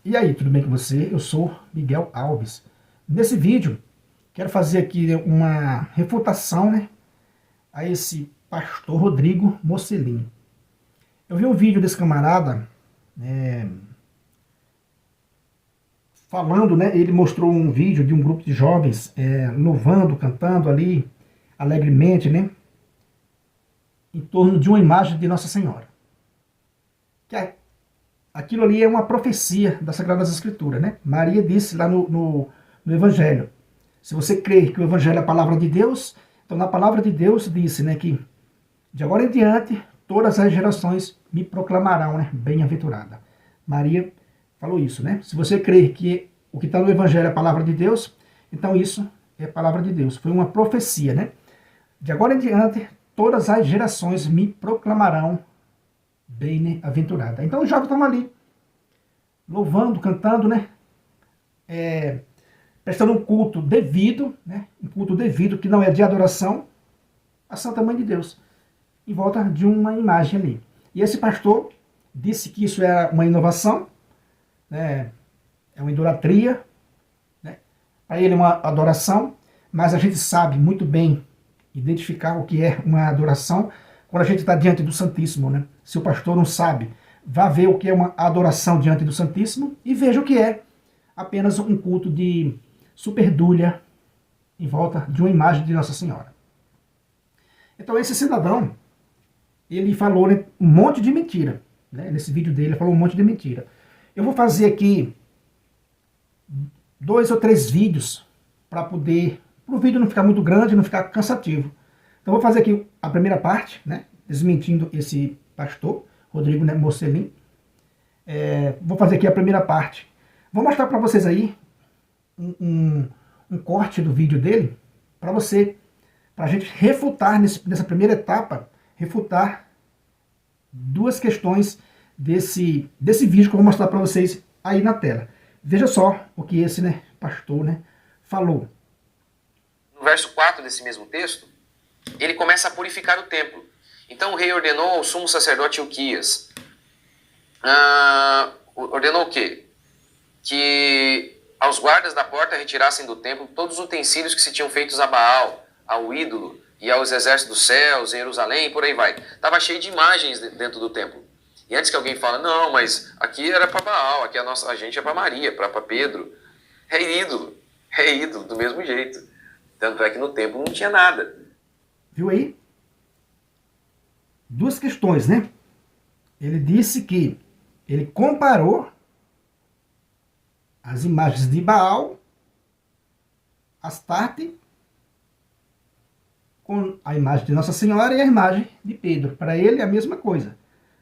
E aí, tudo bem com você? Eu sou Miguel Alves. Nesse vídeo, quero fazer aqui uma refutação, né, a esse pastor Rodrigo Mocelin. Eu vi um vídeo desse camarada falando, né, ele mostrou um vídeo de um grupo de jovens louvando, cantando ali alegremente, né, em torno de uma imagem de Nossa Senhora. Aquilo ali é uma profecia das Sagradas Escrituras, né? Maria disse lá no Evangelho. Se você crê que o Evangelho é a palavra de Deus, então na palavra de Deus disse, né, que de agora em diante todas as gerações me proclamarão, né, bem-aventurada. Maria falou isso, né? Se você crê que o que está no Evangelho é a palavra de Deus, então isso é a palavra de Deus. Foi uma profecia, né? De agora em diante todas as gerações me proclamarão bem-aventurada. Então os jovens estavam ali louvando, cantando, né? Prestando um culto devido, né? Um culto devido que não é de adoração à Santa Mãe de Deus, em volta de uma imagem ali. E esse pastor disse que isso é uma inovação, né? É uma idolatria, né? Para ele é uma adoração, mas a gente sabe muito bem identificar o que é uma adoração quando a gente está diante do Santíssimo, né? Se o pastor não sabe, vá ver o que é uma adoração diante do Santíssimo e veja o que é apenas um culto de superdúlia em volta de uma imagem de Nossa Senhora. Então esse cidadão, ele falou, né, um monte de mentira, né? Nesse vídeo dele ele falou um monte de mentira. Eu vou fazer aqui 2 ou 3 vídeos para poder, o vídeo não ficar muito grande, não ficar cansativo. Então vou fazer aqui a primeira parte, né, desmentindo esse pastor, Rodrigo Mocelin. Vou fazer aqui a primeira parte. Vou mostrar para vocês aí um corte do vídeo dele, para a gente refutar, nessa primeira etapa, refutar 2 questões desse vídeo que eu vou mostrar para vocês aí na tela. Veja só o que esse, né, pastor, né, falou. No verso 4 desse mesmo texto, ele começa a purificar o templo. Então o rei ordenou ao sumo sacerdote Ilquias. Ordenou o quê? Que aos guardas da porta retirassem do templo todos os utensílios que se tinham feitos a Baal, ao ídolo e aos exércitos dos céus, em Jerusalém, e por aí vai. Estava cheio de imagens dentro do templo. E antes que alguém fale, não, mas aqui era para Baal, aqui a gente é para Maria, para Pedro. É ídolo, do mesmo jeito. Tanto é que no templo não tinha nada. Viu aí? 2 questões, né? Ele disse que ele comparou as imagens de Baal, Astarte, com a imagem de Nossa Senhora e a imagem de Pedro. Para ele é a mesma coisa.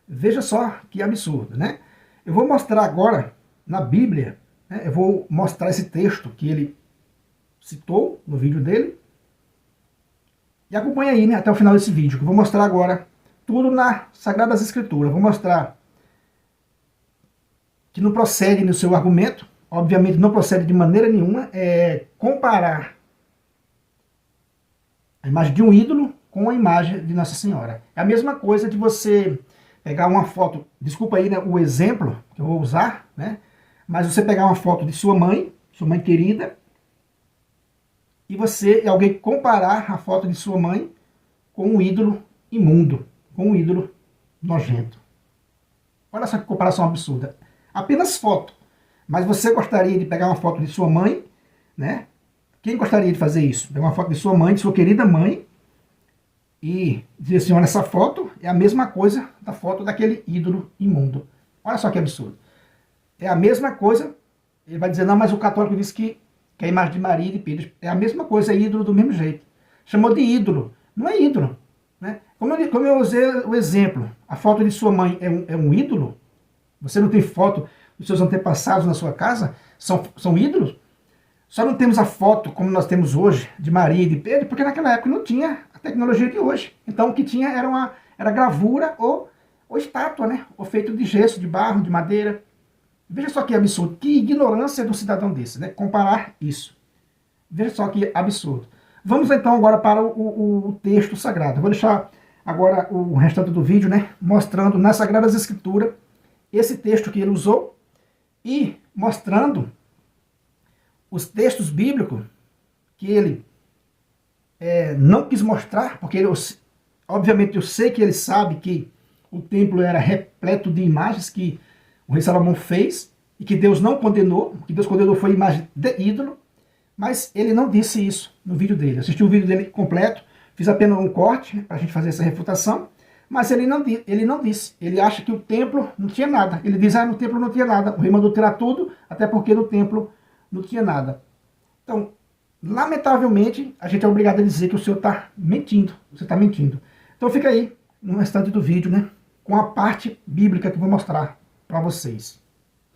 Veja só que absurdo, né? Eu vou mostrar agora na Bíblia, né? Eu vou mostrar esse texto que ele citou no vídeo dele. E acompanha aí, né, até o final desse vídeo, que eu vou mostrar agora tudo nas Sagradas Escrituras. Vou mostrar que não procede no seu argumento, obviamente não procede de maneira nenhuma, comparar a imagem de um ídolo com a imagem de Nossa Senhora. É a mesma coisa de você pegar uma foto, desculpa aí, né, o exemplo que eu vou usar, né, mas você pegar uma foto de sua mãe querida, e você e alguém comparar a foto de sua mãe com um ídolo imundo, com um ídolo nojento. Olha só que comparação absurda. Apenas foto. Mas você gostaria de pegar uma foto de sua mãe, né? Quem gostaria de fazer isso? Pegar uma foto de sua mãe, de sua querida mãe, e dizer assim, olha, essa foto é a mesma coisa da foto daquele ídolo imundo. Olha só que absurdo. É a mesma coisa, ele vai dizer, não, mas o católico disse que a imagem de Maria e de Pedro é a mesma coisa, é ídolo do mesmo jeito. Chamou de ídolo. Não é ídolo, né? Como eu usei o exemplo, a foto de sua mãe é um ídolo? Você não tem foto dos seus antepassados na sua casa? São ídolos? Só não temos a foto, como nós temos hoje, de Maria e de Pedro, porque naquela época não tinha a tecnologia de hoje. Então o que tinha era gravura ou estátua, né? Ou feito de gesso, de barro, de madeira. Veja só que absurdo, que ignorância de um cidadão desse, né? Comparar isso. Veja só que absurdo. Vamos então agora para o texto sagrado. Eu vou deixar agora o restante do vídeo, né, mostrando nas Sagradas Escrituras esse texto que ele usou e mostrando os textos bíblicos que ele não quis mostrar, porque obviamente eu sei que ele sabe que o templo era repleto de imagens que o rei Salomão fez e que Deus não condenou. O que Deus condenou foi imagem de ídolo, mas ele não disse isso no vídeo dele. Eu assisti o vídeo dele completo, fiz apenas um corte para a gente fazer essa refutação, mas ele não disse. Ele acha que o templo não tinha nada. Ele diz, no templo não tinha nada. O rei mandou tirar tudo, até porque no templo não tinha nada. Então, lamentavelmente, a gente é obrigado a dizer que o senhor está mentindo. Você está mentindo. Então fica aí, no restante do vídeo, né, com a parte bíblica que eu vou mostrar para vocês.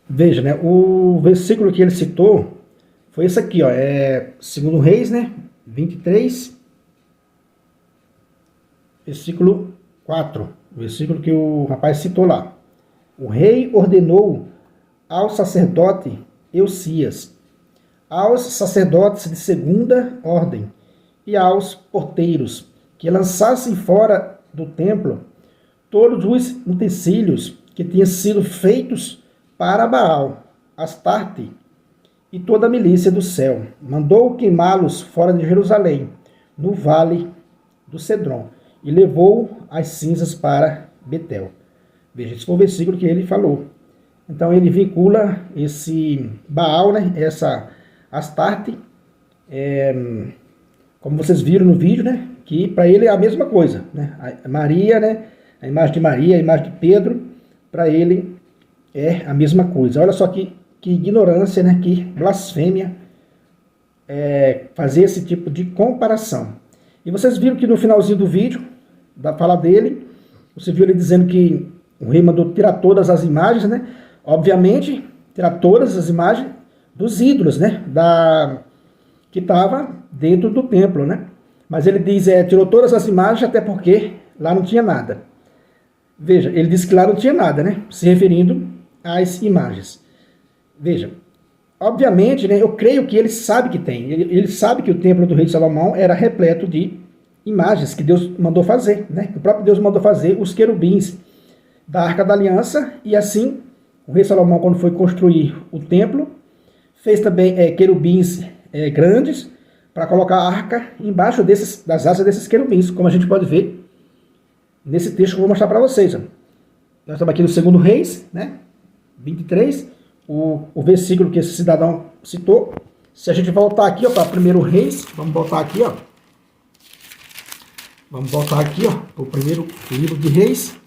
Veja, né, o versículo que ele citou foi esse aqui, ó, 2 Reis, né, 23, versículo 4, o versículo que o rapaz citou lá. O rei ordenou ao sacerdote Eusias, aos sacerdotes de segunda ordem e aos porteiros que lançassem fora do templo todos os utensílios que tinham sido feitos para Baal, Astarte e toda a milícia do céu. Mandou queimá-los fora de Jerusalém, no vale do Cedron, e levou as cinzas para Betel. Veja, esse foi o versículo que ele falou. Então ele vincula esse Baal, né, essa Astarte, como vocês viram no vídeo, né, que para ele é a mesma coisa, né? A Maria, né, a imagem de Maria, a imagem de Pedro, para ele é a mesma coisa. Olha só que ignorância, né, que blasfêmia fazer esse tipo de comparação. E vocês viram que no finalzinho do vídeo, da fala dele, você viu ele dizendo que o rei mandou tirar todas as imagens, né? Obviamente, tirar todas as imagens dos ídolos, né? Que estava dentro do templo, né? Mas ele diz, tirou todas as imagens, até porque lá não tinha nada. Veja, ele disse que lá não tinha nada, né? Se referindo às imagens. Veja, obviamente, né, eu creio que ele sabe que tem. Ele sabe que o templo do rei Salomão era repleto de imagens que Deus mandou fazer, né? O próprio Deus mandou fazer os querubins da Arca da Aliança, e assim o rei Salomão, quando foi construir o templo, fez também querubins grandes para colocar a arca embaixo das asas desses querubins, como a gente pode ver nesse texto que eu vou mostrar para vocês. Ó. Nós estamos aqui no 2 Reis, né? 23, o versículo que esse cidadão citou. Se a gente voltar aqui para 1 Reis, vamos voltar aqui, ó. Vamos voltar aqui, ó, para o primeiro livro de Reis.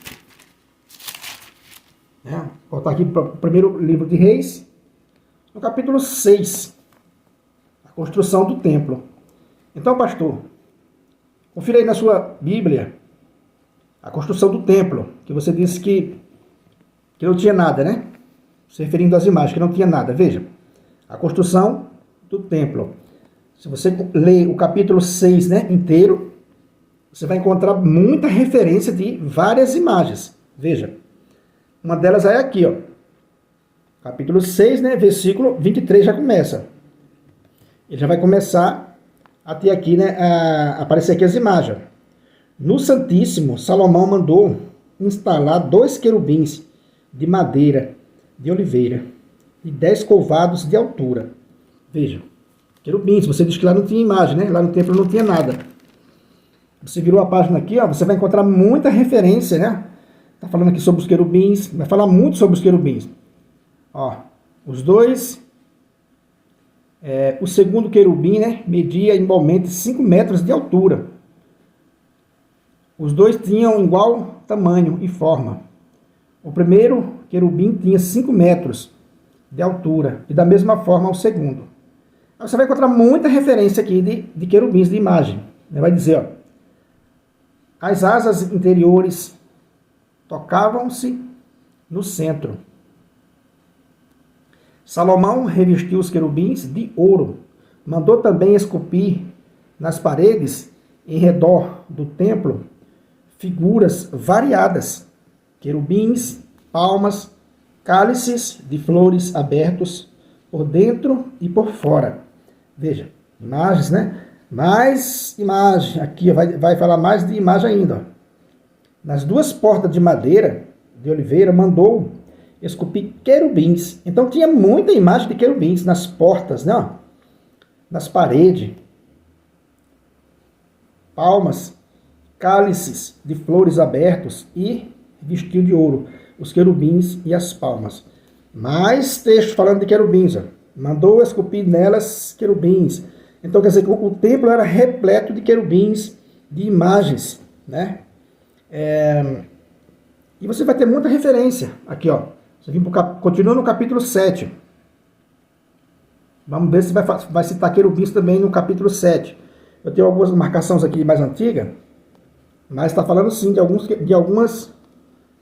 Voltar aqui para o primeiro livro de Reis, no capítulo 6, a construção do templo. Então, pastor, confira aí na sua Bíblia a construção do templo, que você disse que não tinha nada, né? Se referindo às imagens, que não tinha nada. Veja, a construção do templo. Se você ler o capítulo 6, né, inteiro, você vai encontrar muita referência de várias imagens. Veja, uma delas é aqui, ó. Capítulo 6, né, versículo 23 já começa. Ele já vai começar a ter aqui, né, a aparecer aqui as imagens. No Santíssimo, Salomão mandou instalar 2 querubins de madeira de oliveira e 10 covados de altura. Veja, querubins, você diz que lá não tinha imagem, né? Lá no templo não tinha nada. Você virou a página aqui, ó, você vai encontrar muita referência, né? Tá falando aqui sobre os querubins, vai falar muito sobre os querubins. Ó, os dois, o segundo querubim, né, media igualmente 5 metros de altura. Os dois tinham igual tamanho e forma. O primeiro querubim tinha 5 metros de altura, e da mesma forma o segundo. Aí você vai encontrar muita referência aqui de querubins de imagem. Ele vai dizer, ó, as asas interiores tocavam-se no centro. Salomão revestiu os querubins de ouro. Mandou também esculpir nas paredes, em redor do templo, figuras variadas, querubins, palmas, cálices de flores abertos por dentro e por fora. Veja, imagens, né? Mais imagem, aqui vai falar mais de imagem ainda. Ó. Nas 2 portas de madeira de oliveira mandou esculpi querubins. Então tinha muita imagem de querubins nas portas, né? Ó, nas paredes. Palmas, cálices de flores abertos e vestido de ouro, os querubins e as palmas. Mais texto falando de querubins. Ó. Mandou esculpir nelas querubins. Então quer dizer que o templo era repleto de querubins, de imagens, né? E você vai ter muita referência aqui, ó. Você continua no capítulo 7. Vamos ver se vai citar querubins também no capítulo 7. Eu tenho algumas marcações aqui mais antigas, mas está falando sim de algumas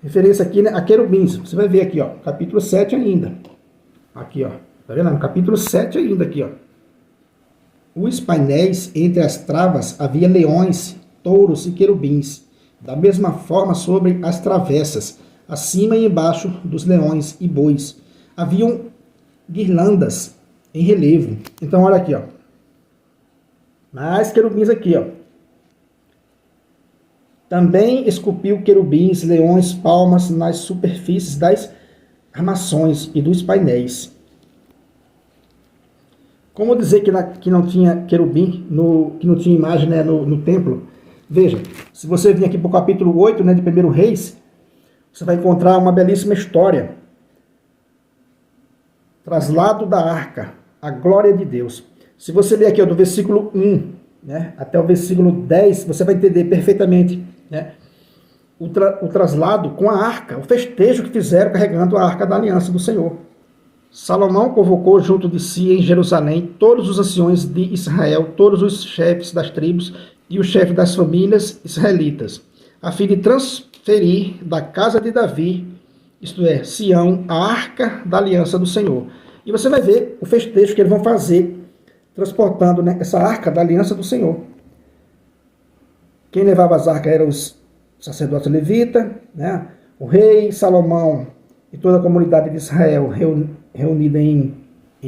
referências aqui, né, a querubins. Você vai ver aqui, ó, capítulo 7 ainda. Aqui, ó. Tá vendo? No capítulo 7 ainda aqui, ó. Os painéis entre as travas havia leões, touros e querubins. Da mesma forma sobre as travessas, acima e embaixo dos leões e bois. Haviam guirlandas em relevo. Então olha aqui, ó. Mais querubins aqui, ó. Também esculpiu querubins, leões, palmas nas superfícies das armações e dos painéis. Como dizer que não tinha querubim, que não tinha imagem, né, no templo? Veja, se você vir aqui para o capítulo 8, né, de 1 Reis, você vai encontrar uma belíssima história. Traslado da arca, a glória de Deus. Se você ler aqui, ó, do versículo 1, né, até o versículo 10, você vai entender perfeitamente, né, o traslado com a arca, o festejo que fizeram carregando a arca da aliança do Senhor. Salomão convocou junto de si em Jerusalém todos os anciões de Israel, todos os chefes das tribos e os chefes das famílias israelitas, a fim de transferir da casa de Davi, isto é, Sião, a arca da aliança do Senhor. E você vai ver o festejo que eles vão fazer, transportando, né, essa arca da aliança do Senhor. Quem levava as arcas eram os sacerdotes levitas, né, o rei Salomão e toda a comunidade de Israel reunida em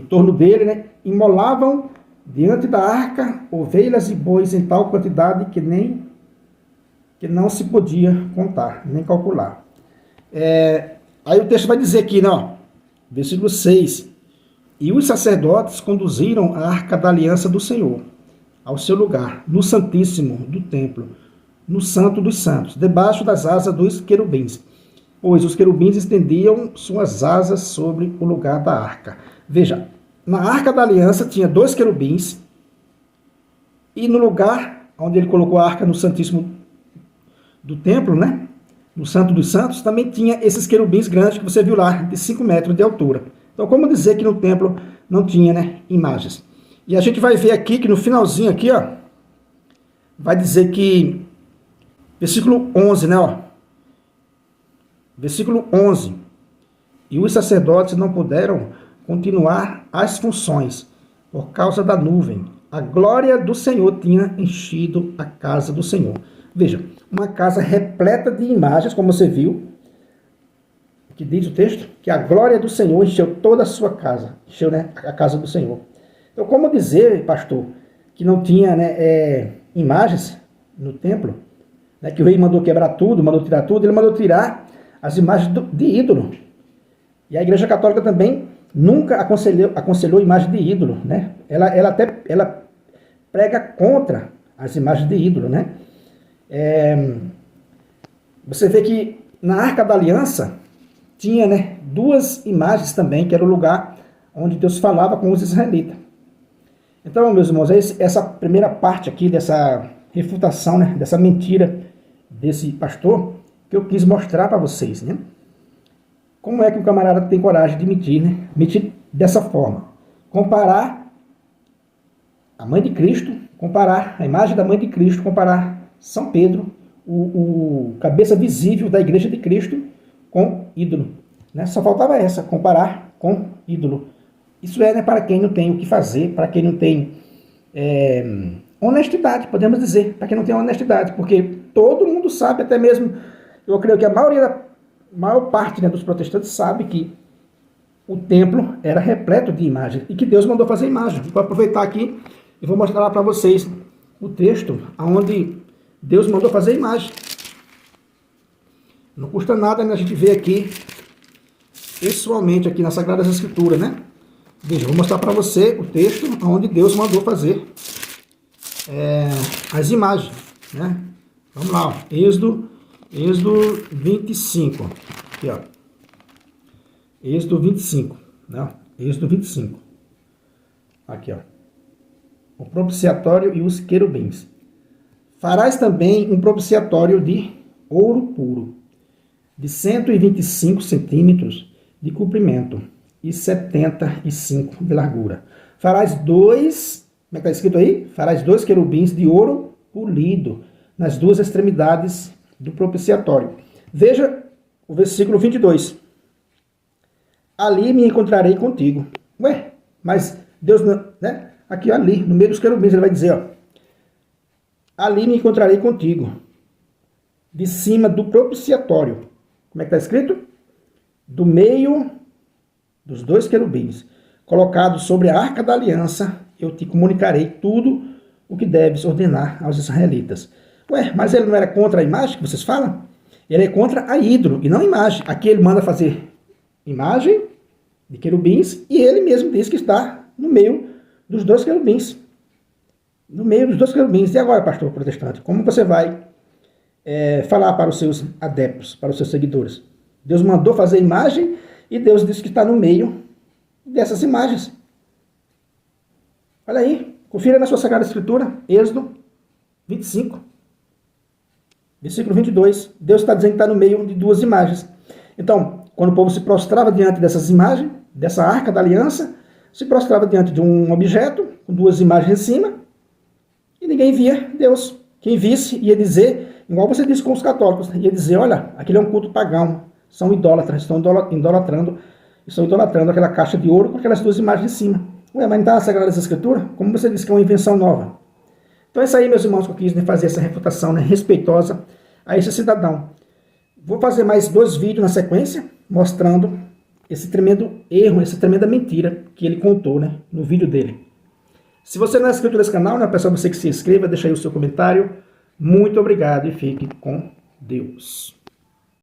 torno dele, né, imolavam diante da arca ovelhas e bois em tal quantidade que não se podia contar, nem calcular. Aí o texto vai dizer aqui, não, versículo 6, e os sacerdotes conduziram a arca da aliança do Senhor ao seu lugar, no santíssimo do templo, no santo dos santos, debaixo das asas dos querubins, pois os querubins estendiam suas asas sobre o lugar da arca. Veja, na arca da aliança tinha 2 querubins, e no lugar onde ele colocou a arca no santíssimo do templo, né, no santo dos santos, também tinha esses querubins grandes que você viu lá, de 5 metros de altura. Então, como dizer que no templo não tinha, né, imagens? E a gente vai ver aqui que no finalzinho aqui, ó, vai dizer que, versículo 11, né, ó, versículo 11, e os sacerdotes não puderam continuar as funções por causa da nuvem. A glória do Senhor tinha enchido a casa do Senhor. Veja, uma casa repleta de imagens, como você viu, que diz o texto, que a glória do Senhor encheu toda a sua casa, encheu, né, a casa do Senhor. Então, como dizer, pastor, que não tinha, né, imagens no templo, né, que o rei mandou quebrar tudo, mandou tirar tudo, ele mandou tirar as imagens de ídolo. E a Igreja Católica também nunca aconselhou imagem de ídolo, né? Ela prega contra as imagens de ídolo, né? Você vê que na Arca da Aliança tinha, né, 2 imagens também, que era o lugar onde Deus falava com os israelitas. Então, meus irmãos, essa primeira parte aqui dessa refutação, né, dessa mentira desse pastor, que eu quis mostrar para vocês, né? Como é que o camarada tem coragem de mentir, né? Mentir dessa forma. Comparar a mãe de Cristo, comparar a imagem da mãe de Cristo, comparar São Pedro, o cabeça visível da igreja de Cristo, com ídolo, né? Só faltava essa, comparar com ídolo. Isso é, né, para quem não tem o que fazer, para quem não tem honestidade, podemos dizer, para quem não tem honestidade, porque todo mundo sabe, até mesmo, eu creio que a maior parte, né, dos protestantes sabe que o templo era repleto de imagens e que Deus mandou fazer imagem. Vou aproveitar aqui e vou mostrar para vocês o texto onde Deus mandou fazer imagem. Não custa nada, né, a gente ver aqui pessoalmente aqui nas Sagradas Escrituras, né? Veja, eu vou mostrar para você o texto onde Deus mandou fazer as imagens, né? Vamos lá, ó. Êxodo 25. Aqui, ó. Êxodo 25, né? Êxodo 25. Aqui, ó. O propiciatório e os querubins. Farás também um propiciatório de ouro puro, de 125 centímetros de comprimento e 75 de largura. Farás dois, como é que está escrito aí? Farás 2 querubins de ouro polido nas 2 extremidades do propiciatório. Veja o versículo 22. Ali me encontrarei contigo. Ué, mas Deus, né? Aqui, ali, no meio dos querubins, ele vai dizer, ó. Ali me encontrarei contigo, de cima do propiciatório. Como é que está escrito? Do meio dos 2 querubins, colocados sobre a arca da aliança, eu te comunicarei tudo o que deves ordenar aos israelitas. Ué, mas ele não era contra a imagem que vocês falam? Ele é contra a ídolo e não a imagem. Aqui ele manda fazer imagem de querubins e ele mesmo diz que está no meio dos 2 querubins. No meio dos 2 querubins. E agora, pastor protestante, como você vai falar para os seus adeptos, para os seus seguidores? Deus mandou fazer imagem e Deus disse que está no meio dessas imagens. Olha aí, confira na sua Sagrada Escritura, Êxodo 25, versículo 22. Deus está dizendo que está no meio de 2 imagens. Então, quando o povo se prostrava diante dessas imagens, dessa arca da aliança, se prostrava diante de um objeto, com 2 imagens em cima, e ninguém via Deus. Quem visse ia dizer, igual você disse com os católicos, ia dizer, olha, aquele é um culto pagão, são idólatras, estão idolatrando aquela caixa de ouro com aquelas 2 imagens em cima. Ué, mas não está na Sagrada Escritura? Como você disse que é uma invenção nova? Então é isso aí, meus irmãos, que eu quis fazer essa refutação, né, respeitosa a esse cidadão. Vou fazer mais 2 vídeos na sequência, mostrando esse tremendo erro, essa tremenda mentira que ele contou, né, no vídeo dele. Se você não é inscrito nesse canal, né, peço a você que se inscreva, deixa aí o seu comentário. Muito obrigado e fique com Deus.